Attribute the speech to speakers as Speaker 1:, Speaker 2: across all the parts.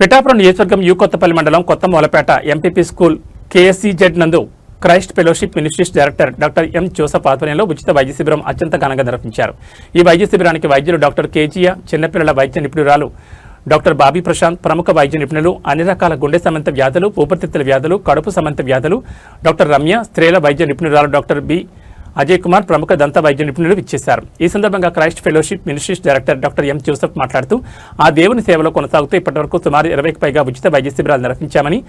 Speaker 1: పిఠాపురం నియోజకవర్గం యు కొత్తపల్లి మండలం కొత్త మూలపేట ఎంపీపీ స్కూల్ కేఎస్సీజెడ్ నందు Christ fellowship ministries director doctor M Joseph ఆధ్వర్యంలో ఉచిత వైద్య శిబిరం అత్యంత ఘనంగా నిర్వహించారు. ఈ వైద్య శిబిరానికి వైద్యులు డాక్టర్ కేజీఆ, చిన్నపిల్లల వైద్య నిపుణురాలు డాక్టర్ బాబీ ప్రశాంత్, ప్రముఖ వైద్య నిపుణులు, అన్ని రకాల గుండె సంబంధ వ్యాధులు, ఊపిరితిత్తుల వ్యాధులు, కడుపు సంబంధ వ్యాధులు డాక్టర్ రమ్య, స్త్రీల వైద్య నిపుణురాలు డాక్టర్ బి అజయ్ కుమార్, ప్రముఖ దంత వైద్య నిపుణులు ఇచ్చేశారు. ఈ సందర్భంగా Christ fellowship ministries director doctor M Joseph మాట్లాడుతూ ఆ దేవుని సేవలో కొనసాగుతూ ఇప్పటివరకు సుమారు 20కి పైగా ఉచిత వైద్య శిబిరాలు నిర్వహించామని,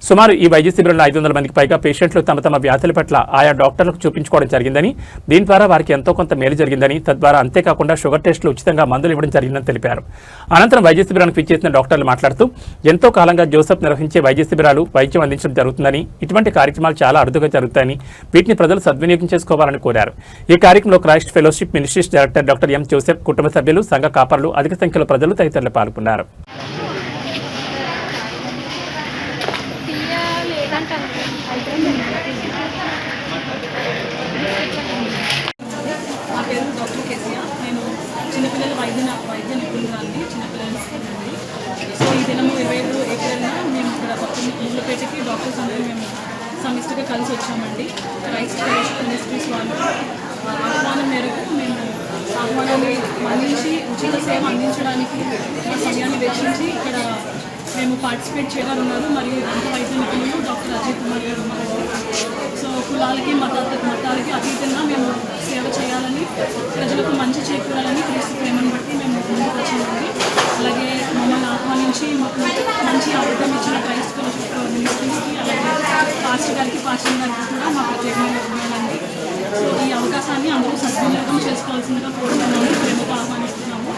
Speaker 1: సుమారు ఈ వైద్య శిబిరంలో 500 మందికి పైగా పేషెంట్లు తమ వ్యాధుల పట్ల ఆయా డాక్టర్లకు చూపించుకోవడం జరిగిందని, దీని ద్వారా వారికి ఎంతో కొంత మేలు జరిగిందని, తద్వారా అంతేకాకుండా షుగర్ టెస్టులు ఉచితంగా మందులు ఇవ్వడం జరిగిందని తెలిపారు. అనంతరం వైద్య శిబిరానికి విచ్చేసిన డాక్టర్లు మాట్లాడుతూ ఎంతో కాలంగా జోసెఫ్ నిర్వహించే వైద్య శిబిరాలు వైద్యం అందించడం జరుగుతుందని, ఇటువంటి కార్యక్రమాలు చాలా అరుదుగా జరుగుతాయని, వీటిని ప్రజలు సద్వినియోగం చేసుకోవాలని కోరారు. ఈ కార్యక్రమంలో Christ fellowship ministries director doctor M Joseph, కుటుంబ సభ్యులు, సంఘ కాపర్లు, అధిక సంఖ్యలో ప్రజలు తదితరులు పాల్గొన్నారు.
Speaker 2: నా పేరు డాక్టర్ కేసీఆర్. నేను చిన్నపిల్లల వైద్య నిపుణురాలని, చిన్నపిల్లల స్కూల్ని. సో ఈ దినము 25 ఏప్రిల్న మేము ఇక్కడ కొత్త మూలపేటకి డాక్టర్స్ అందరూ మేము సమిష్టిగా కలిసి వచ్చామండి. క్రైస్ట్ ఫెలోషిప్ మినిస్ట్రీస్ వాళ్ళు ఆహ్వానం మేరకు మేము ఆహ్వానాన్ని మన్నించి ఉచిత సేవ అందించడానికి మా సమయాన్ని వెచ్చించి ఇక్కడ మేము పార్టిసిపేట్ చేయాలన్నారు. మరియు దంత వైద్య నిపుణులు డాక్టర్ అజయ్ కుమార్ గారు ఉన్నారు. సో కులాలకి మతాలకి అతీతంగా మేము సేవ చేయాలని, ప్రజలకు మంచి చేకూరాలని క్రీస్తు ప్రేమను బట్టి మేము ముందుకు వచ్చామండి. అలాగే మమ్మల్ని ఆహ్వానించి మాకు మంచి అవకాశం ఇచ్చిన క్రైస్ట్ ఫెలోషిప్ మినిస్ట్రీస్కి, అలాగే పాస్టర్ గారికి కూడా మా ప్రత్యేకమైన అభిమానాలండి. సో ఈ అవకాశాన్ని అందరూ సద్వినియోగం చేసుకోవాల్సిందిగా కోరుతున్నాము, ప్రేమతో ఆహ్వానిస్తున్నాము.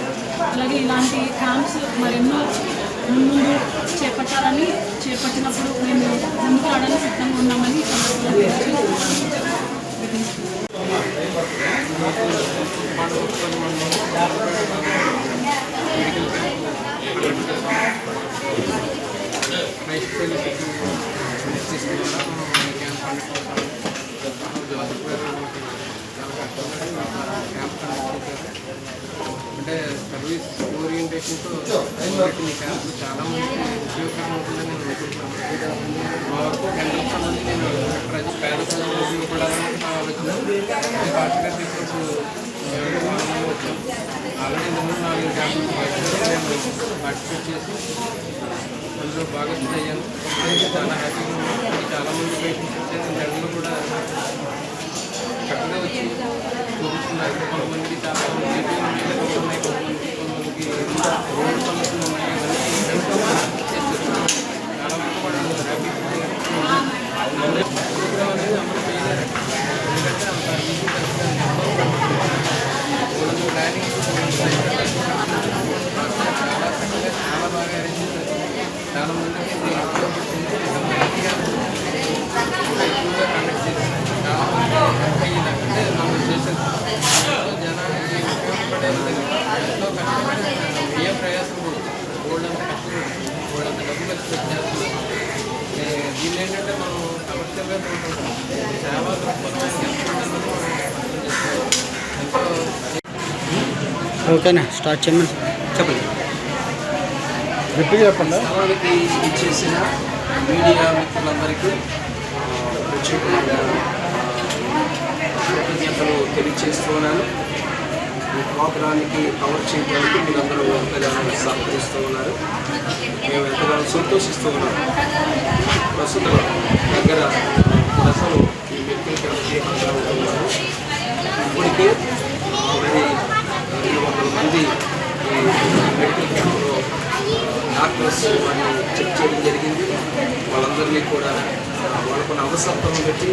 Speaker 2: అలాగే ఇలాంటి క్యాంప్స్ మరెన్నో ముందు చేపట్టినప్పుడు మేము ముందుకు రావడానికి సిద్ధంగా ఉన్నామని
Speaker 3: అంటే సర్వీస్ ఓరియంటేషన్తో ఈ క్యాంప్ చాలా మందికి ఉపయోగకరంగా ఉంటుందని నేను అనుకుంటున్నాను. మా వరకు 10 మంది నేను పేద ప్రజలు కూడా వచ్చాను. పార్టీగా తీసుకున్నప్పుడు వచ్చాం. ఆల్రెడీ 3-4 క్యాంపులు నేను పార్టిసిపేట్ చేసి అందులో బాగా అయ్యాను. చాలా హ్యాపీగా ఉన్నాను. చాలామంది పేషెంట్స్ వచ్చేసి జనంలో కూడా చక్కగా వచ్చి చూపిస్తున్నారు. కొంతమందికి చాలా ఉన్నాయి, కొంతమందికి రోడ్డు సమస్యలు ఉన్నాయి. చాలా వరకు కూడా హ్యాపీ ప్రోగ్రామ్ అనేది అమలు చేయలేదు. ఎందుకంటే అంత ఈజీ ప్లానింగ్ చాలా చక్కగా చాలా బాగా అరేంజ్ చేశారు. చాలా మందికి ఎక్కువగా కండక్ట్ చేశారు. చాలా మంది అంటే మనం చేసేది జనానికి ఉపయోగపడే విధంగా ఎంతో కష్టపడి ఏ ప్రయాసం ఓల్డంతా కష్టపడి ఓల్డంత డబ్బు ఖర్చు పెట్టేస్తున్నాం. దీన్ని ఏంటంటే మనం కమర్షియల్గా సేవా దృక్పథాన్ని ఎంతో
Speaker 4: ఓకేనా స్టార్ట్ చేయమని చెప్పండి.
Speaker 3: స్థలానికి ఇచ్చేసిన మీడియా మిత్రులందరికీ ప్రత్యేకమైన కృతజ్ఞతలు తెలియజేస్తున్నాను. ఈ ప్రోగ్రానికి కవర్ చేయడానికి మీరందరూ ఎంతగానో సహకరిస్తూ ఉన్నారు. మేము ఎంతగానో సంతోషిస్తూ ఉన్నాము. ప్రస్తుతం దగ్గర ప్రజలు ఈ వ్యక్తికి హాజరవుతున్నారు. ఇప్పటికే మరి 200 మంది ఈ మెడికల్ క్యాంపులో డాక్టర్స్ వారిని చెక్ చేయడం జరిగింది. వాళ్ళందరినీ కూడా వాళ్ళకున్న అవసరాలను బట్టి,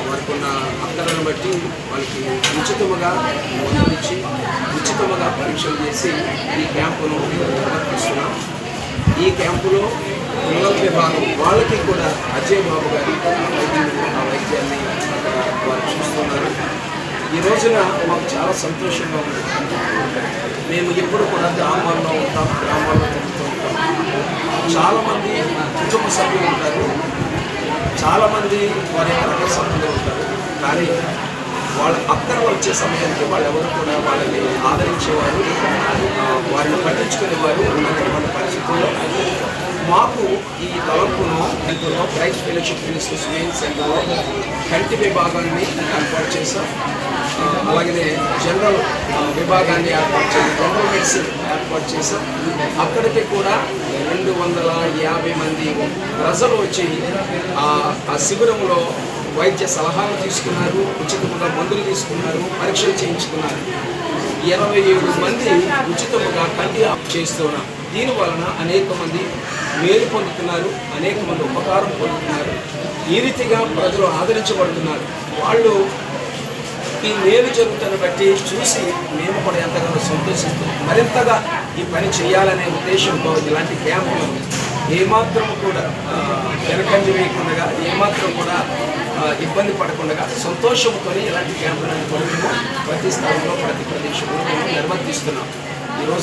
Speaker 3: వారికున్న అక్కలను బట్టి వాళ్ళకి ఉచితముగా మందులిచ్చి ఉచితముగా పరీక్షలు చేసి ఈ క్యాంపును నిర్వర్తిస్తున్నాం. ఈ క్యాంపులో పిల్లల విభాగం వాళ్ళకి కూడా అజయ్ బాబు గారి వైద్యాన్ని అక్కడ వారు చూస్తున్నారు. ఈ రోజున మాకు చాలా సంతోషంగా ఉంది. మేము ఎప్పుడు కూడా గ్రామాల్లో ఉంటాం, గ్రామాల్లో తిరుగుతూ ఉంటాం. చాలామంది కుటుంబ సభ్యులు ఉంటారు, చాలామంది వారి రకాల సభ్యులు ఉంటారు. కానీ వాళ్ళ అక్కర వచ్చే సమయానికి వాళ్ళు ఎవరు కూడా వాళ్ళని ఆదరించేవారు, వారిని పట్టించుకునేవారు ఉన్నటువంటి పరిస్థితుల్లో మాకు ఈ తలంపును ఇందులో క్రైస్ట్ ఫెలోషిప్ మినిస్టర్స్ మెయిన్ సెంటర్లో కంటి విభాగాన్ని ఏర్పాటు చేశాం. అలాగే జనరల్ విభాగాన్ని ఏర్పాటు చేసాం, జనరల్ మెడిసిన్ ఏర్పాటు చేసాం. అక్కడికి కూడా 250 మంది ప్రజలు వచ్చి ఆ శిబిరంలో వైద్య సలహాలు తీసుకున్నారు, ఉచితంగా మందులు తీసుకున్నారు, పరీక్షలు చేయించుకున్నారు. 27 మంది ఉచితంగా కంటి చేస్తున్నారు. దీనివలన అనేక మంది మేలు పొందుతున్నారు, అనేక మంది ఉపకారం పొందుతున్నారు. ఈ రీతిగా ప్రజలు ఆదరించబడుతున్నారు. వాళ్ళు ఈ మేలు జరుగుతున్న బట్టి చూసి మేము కూడా ఎంతగానో సంతోషిస్తూ మరింతగా ఈ పని చేయాలనే ఉద్దేశంతో ఇలాంటి క్యాంపులు ఏమాత్రం కూడా వెనకంజ వేయకుండా, ఏమాత్రం కూడా ఇబ్బంది పడకుండా సంతోషంతో ఇలాంటి క్యాంపులను కూడా మేము ప్రతి స్థలంలో ప్రతి ప్రదేశంలో మేము నిర్వర్తిస్తున్నాం.